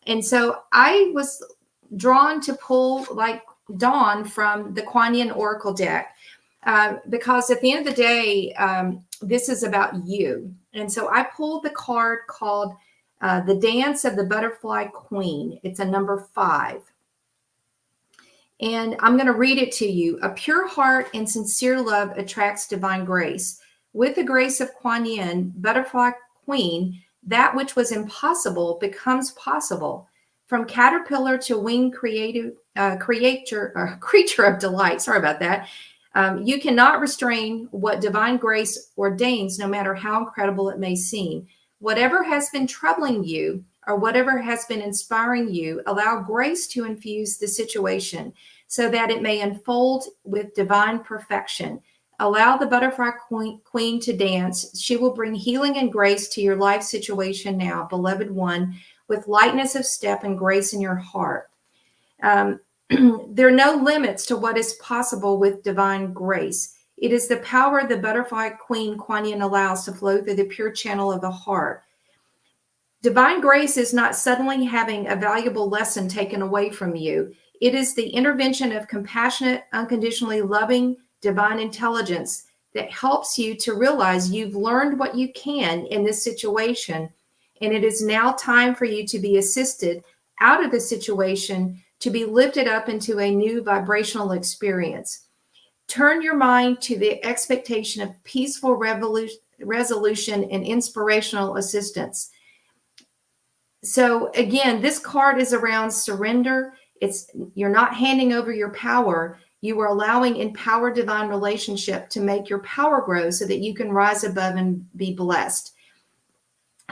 And so I was drawn to pull like Dawn from the Kuan Yin Oracle deck. Because at the end of the day, this is about you. And so I pulled the card called The Dance of the Butterfly Queen. It's a number 5. And I'm going to read it to you. A pure heart and sincere love attracts divine grace. With the grace of Kuan Yin, Butterfly Queen, that which was impossible becomes possible. From caterpillar to winged creature of delight. Sorry about that. You cannot restrain what divine grace ordains, no matter how incredible it may seem. Whatever has been troubling you or whatever has been inspiring you, allow grace to infuse the situation so that it may unfold with divine perfection. Allow the butterfly queen to dance. She will bring healing and grace to your life situation now, beloved one, with lightness of step and grace in your heart. There are no limits to what is possible with divine grace. It is the power the butterfly queen Kuan Yin allows to flow through the pure channel of the heart. Divine grace is not suddenly having a valuable lesson taken away from you. It is the intervention of compassionate, unconditionally loving divine intelligence that helps you to realize you've learned what you can in this situation, and it is now time for you to be assisted out of the situation to be lifted up into a new vibrational experience. Turn your mind to the expectation of peaceful resolution and inspirational assistance. So again, this card is around surrender. You're not handing over your power. You are allowing empowered divine relationship to make your power grow so that you can rise above and be blessed.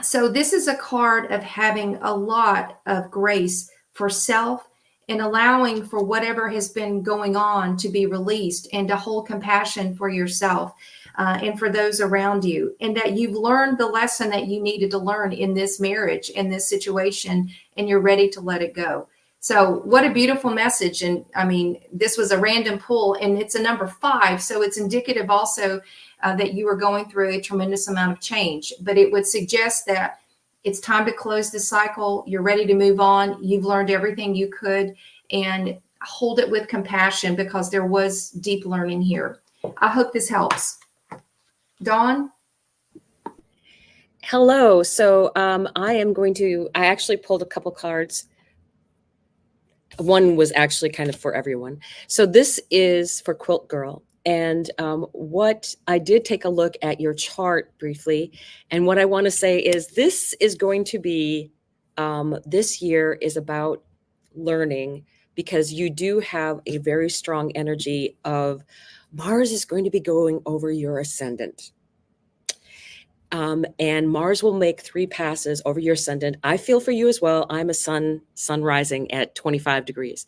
So this is a card of having a lot of grace for self and allowing for whatever has been going on to be released, and to hold compassion for yourself and for those around you, and that you've learned the lesson that you needed to learn in this marriage, in this situation, and you're ready to let it go. So what a beautiful message. And I mean, this was a random pull, and it's a number 5. So it's indicative also that you are going through a tremendous amount of change, but it would suggest that it's time to close the cycle. You're ready to move on. You've learned everything you could, and hold it with compassion because there was deep learning here. I hope this helps. Dawn? Hello. So I actually pulled a couple cards. One was actually kind of for everyone. So this is for Quilt Girl. And what I did take a look at your chart briefly. And what I want to say is this is going to be, this year is about learning, because you do have a very strong energy of Mars is going to be going over your ascendant. And Mars will make 3 passes over your ascendant. I feel for you as well. I'm a sun rising at 25 degrees.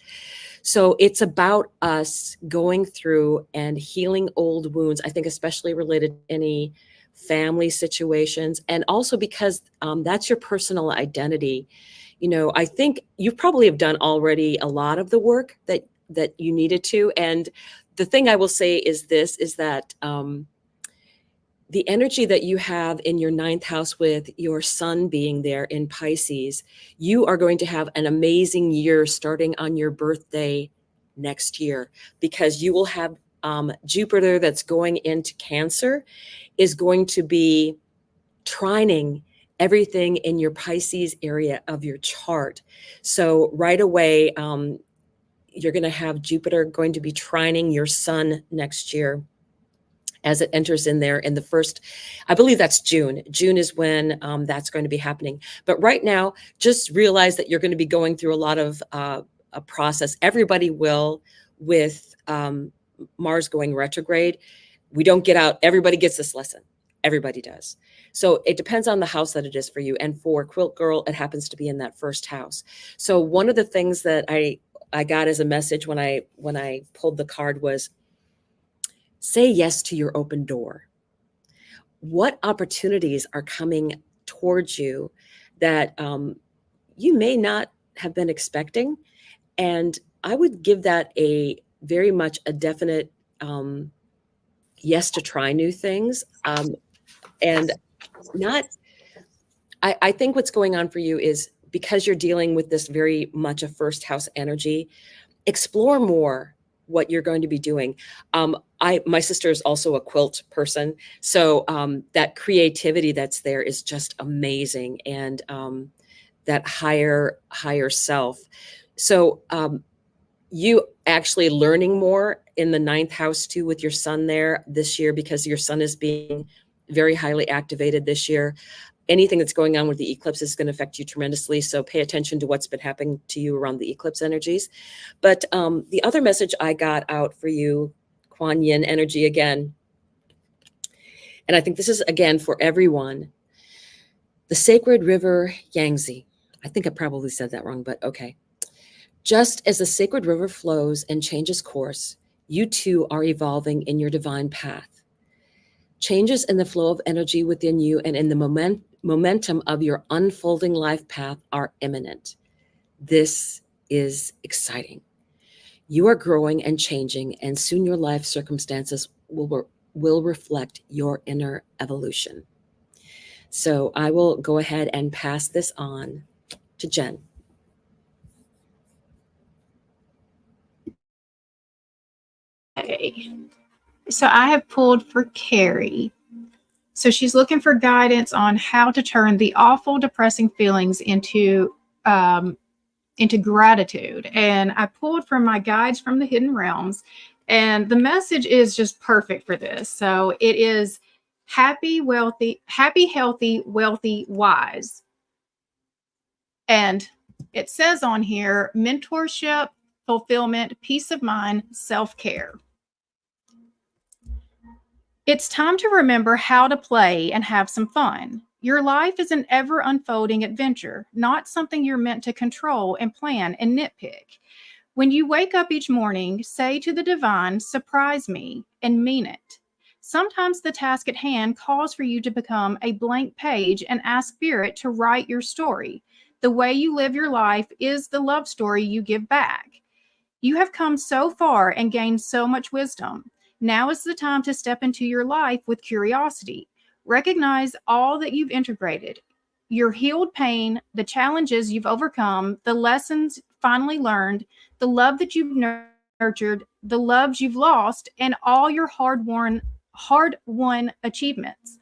So it's about us going through and healing old wounds, I think especially related to any family situations. And also because that's your personal identity. You know, I think you probably have done already a lot of the work that you needed to. And the thing I will say is this, is that the energy that you have in your ninth house with your sun being there in Pisces, you are going to have an amazing year starting on your birthday next year, because you will have Jupiter that's going into Cancer is going to be trining everything in your Pisces area of your chart. So right away, you're going to have Jupiter going to be trining your sun next year as it enters in there in the first, I believe that's June. June is when that's going to be happening. But right now, just realize that you're going to be going through a lot of a process. Everybody will, with Mars going retrograde. We don't get out. Everybody gets this lesson. Everybody does. So it depends on the house that it is for you. And for Quilt Girl, it happens to be in that first house. So one of the things that I got as a message when I pulled the card was, say yes to your open door. What opportunities are coming towards you that you may not have been expecting? And I would give that a very much a definite yes to try new things. And not, I think what's going on for you is, because you're dealing with this very much a first house energy, explore more what you're going to be doing. My sister is also a quilt person. So that creativity that's there is just amazing. And that higher self. So you actually learning more in the ninth house too, with your sun there this year, because your sun is being very highly activated this year. Anything that's going on with the eclipse is going to affect you tremendously. So pay attention to what's been happening to you around the eclipse energies. But the other message I got out for you, Kuan Yin energy again, and I think this is again for everyone, the sacred river Yangtze. I think I probably said that wrong, but okay. Just as the sacred river flows and changes course, you too are evolving in your divine path. Changes in the flow of energy within you and in the momentum of your unfolding life path are imminent. This is exciting. You are growing and changing, and soon your life circumstances will reflect your inner evolution. So I will go ahead and pass this on to Jen. Okay. So I have pulled for Carrie. So she's looking for guidance on how to turn the awful, depressing feelings into gratitude. And I pulled from my guides from the hidden realms, and the message is just perfect for this. So it is happy, healthy, wealthy, wise. And it says on here, mentorship, fulfillment, peace of mind, self-care. It's time to remember how to play and have some fun. Your life is an ever unfolding adventure, not something you're meant to control and plan and nitpick. When you wake up each morning, say to the divine, surprise me, and mean it. Sometimes the task at hand calls for you to become a blank page and ask Spirit to write your story. The way you live your life is the love story you give back. You have come so far and gained so much wisdom. Now is the time to step into your life with curiosity. Recognize all that you've integrated, your healed pain, the challenges you've overcome, the lessons finally learned, the love that you've nurtured, the loves you've lost, and all your hard-won achievements.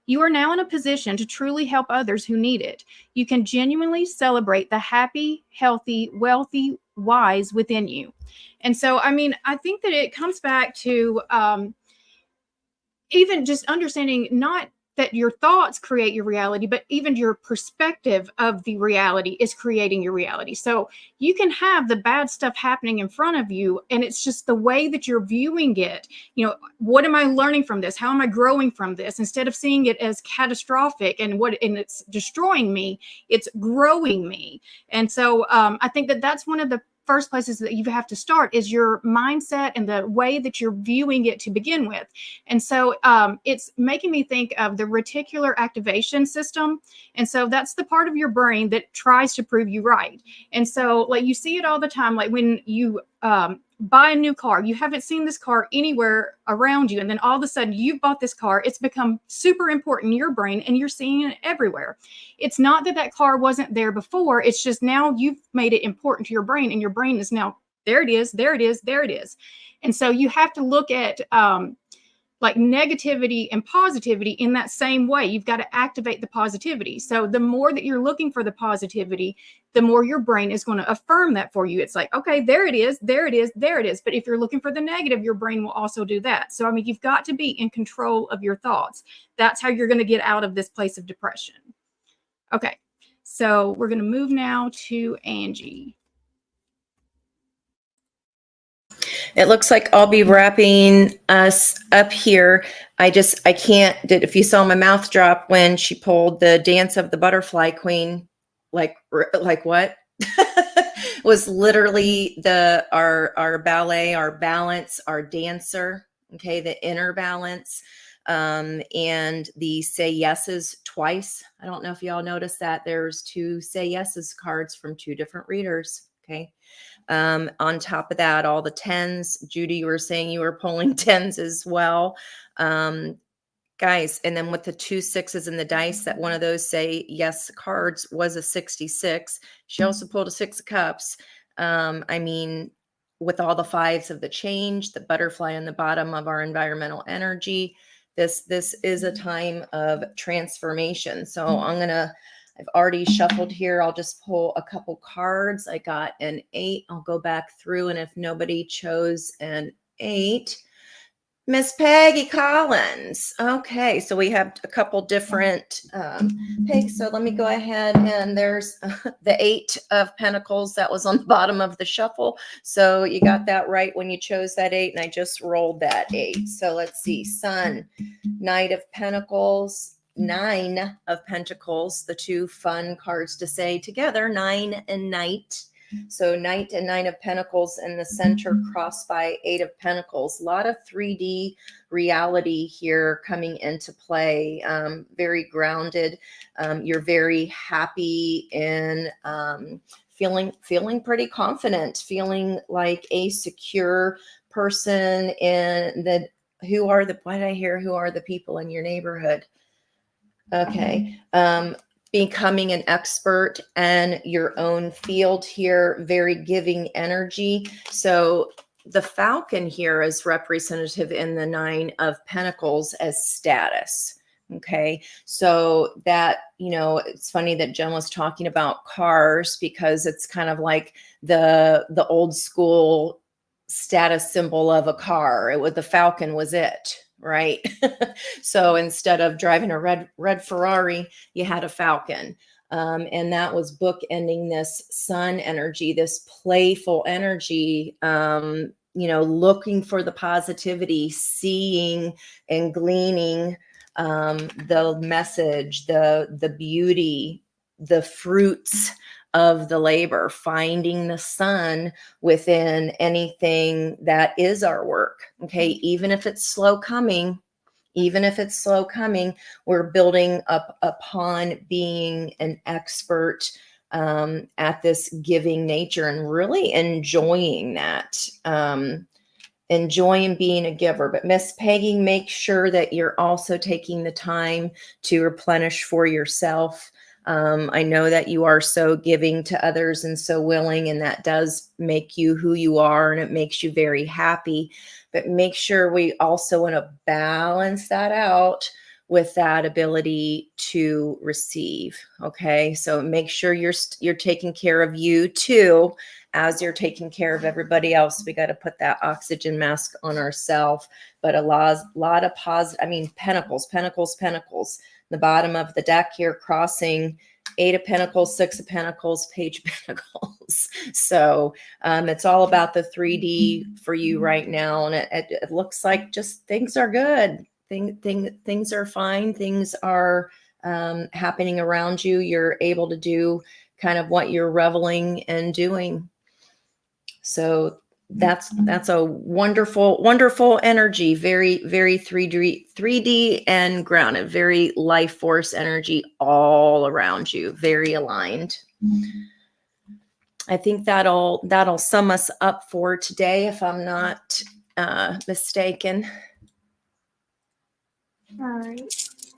You are now in a position to truly help others who need it. You can genuinely celebrate the happy, healthy, wealthy, wise within you. And so, I mean, I think that it comes back to even just understanding not that your thoughts create your reality, but even your perspective of the reality is creating your reality. So you can have the bad stuff happening in front of you, and it's just the way that you're viewing it. You know, what am I learning from this? How am I growing from this? Instead of seeing it as catastrophic and it's destroying me, it's growing me. And so I think that that's one of the first places that you have to start is your mindset and the way that you're viewing it to begin with. And so it's making me think of the reticular activation system. And so that's the part of your brain that tries to prove you right. And so like you see it all the time, like when you buy a new car. You haven't seen this car anywhere around you. And then all of a sudden you've bought this car. It's become super important in your brain and you're seeing it everywhere. It's not that that car wasn't there before. It's just now you've made it important to your brain, and your brain is now, there it is, there it is, there it is. And so you have to look at like negativity and positivity in that same way. You've got to activate the positivity. So the more that you're looking for the positivity, the more your brain is going to affirm that for you. It's like, okay, there it is, there it is, there it is. But if you're looking for the negative, your brain will also do that. So, I mean, you've got to be in control of your thoughts. That's how you're going to get out of this place of depression. Okay, so we're going to move now to Angie. It looks like I'll be wrapping us up here. I can't, if you saw my mouth drop when she pulled the Dance of the Butterfly Queen, like what? Was literally our ballet, our balance, our dancer, okay, the inner balance, and the say yeses twice. I don't know if y'all noticed that there's 2 say yeses cards from 2 different readers, okay? On top of that, all the 10s. Judy, you were saying you were pulling 10s as well. Guys, and then with the 2 6s in the dice, that one of those say yes cards was a 66. She also pulled a 6 of cups. I mean, with all the 5s of the change, the butterfly on the bottom of our environmental energy, this is a time of transformation. So I've already shuffled here. I'll just pull a couple cards. I got an 8. I'll go back through, and if nobody chose an 8, Miss Peggy Collins. Okay, so we have a couple different pigs. So let me go ahead, and there's the 8 of Pentacles that was on the bottom of the shuffle. So you got that right when you chose that 8, and I just rolled that 8. So let's see, Sun, Knight of Pentacles, 9 of Pentacles, the 2 fun cards to say together, 9 and Knight. So Knight and 9 of Pentacles in the center, crossed by 8 of Pentacles. A lot of 3D reality here coming into play. Very grounded. You're very happy in feeling pretty confident, feeling like a secure person in the, what did I hear? Who are the people in your neighborhood? Okay. Becoming an expert in your own field here, very giving energy. So the Falcon here is representative in the 9 of Pentacles as status. Okay. So that, it's funny that Jen was talking about cars, because it's kind of like the old school status symbol of a car. The Falcon was it. Right. So instead of driving a red Ferrari, you had a Falcon. And that was bookending this Sun energy, this playful energy, looking for the positivity, seeing and gleaning the message, the beauty, the fruits of the labor, finding the sun within anything that is our work. Okay. Even if it's slow coming, we're building up upon being an expert at this giving nature, and really enjoying that, enjoying being a giver. But Miss Peggy, make sure that you're also taking the time to replenish for yourself. I know that you are so giving to others and so willing, and that does make you who you are, and it makes you very happy. But make sure we also want to balance that out with that ability to receive. Okay. So make sure you're taking care of you too, as you're taking care of everybody else. We got to put that oxygen mask on ourselves. But a lot of positive, Pentacles, the bottom of the deck here, crossing 8 of Pentacles, 6 of Pentacles, Page of Pentacles. So it's all about the 3D for you right now. And it looks like just things are good. Things are fine. Things are happening around you. You're able to do kind of what you're reveling and doing. So that's a wonderful energy. Very, very 3D and grounded, very life force energy all around you, very aligned. I think that'll sum us up for today, if I'm not mistaken. All right.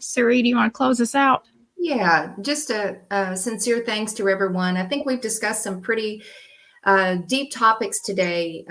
Siri, do you want to close us out? Yeah, just a sincere thanks to everyone. I think we've discussed some pretty deep topics today.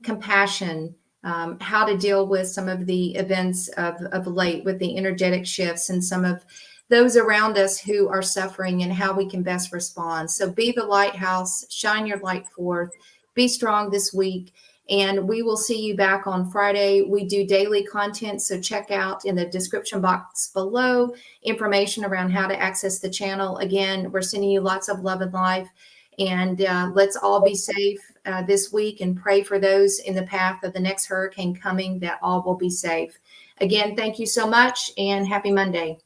Compassion, how to deal with some of the events of late with the energetic shifts and some of those around us who are suffering, and how we can best respond. So be the lighthouse, shine your light forth, be strong this week. And we will see you back on Friday. We do daily content, so check out in the description box below information around how to access the channel. Again, we're sending you lots of love and life. And let's all be safe this week, and pray for those in the path of the next hurricane coming, that all will be safe. Again, thank you so much, and happy Monday.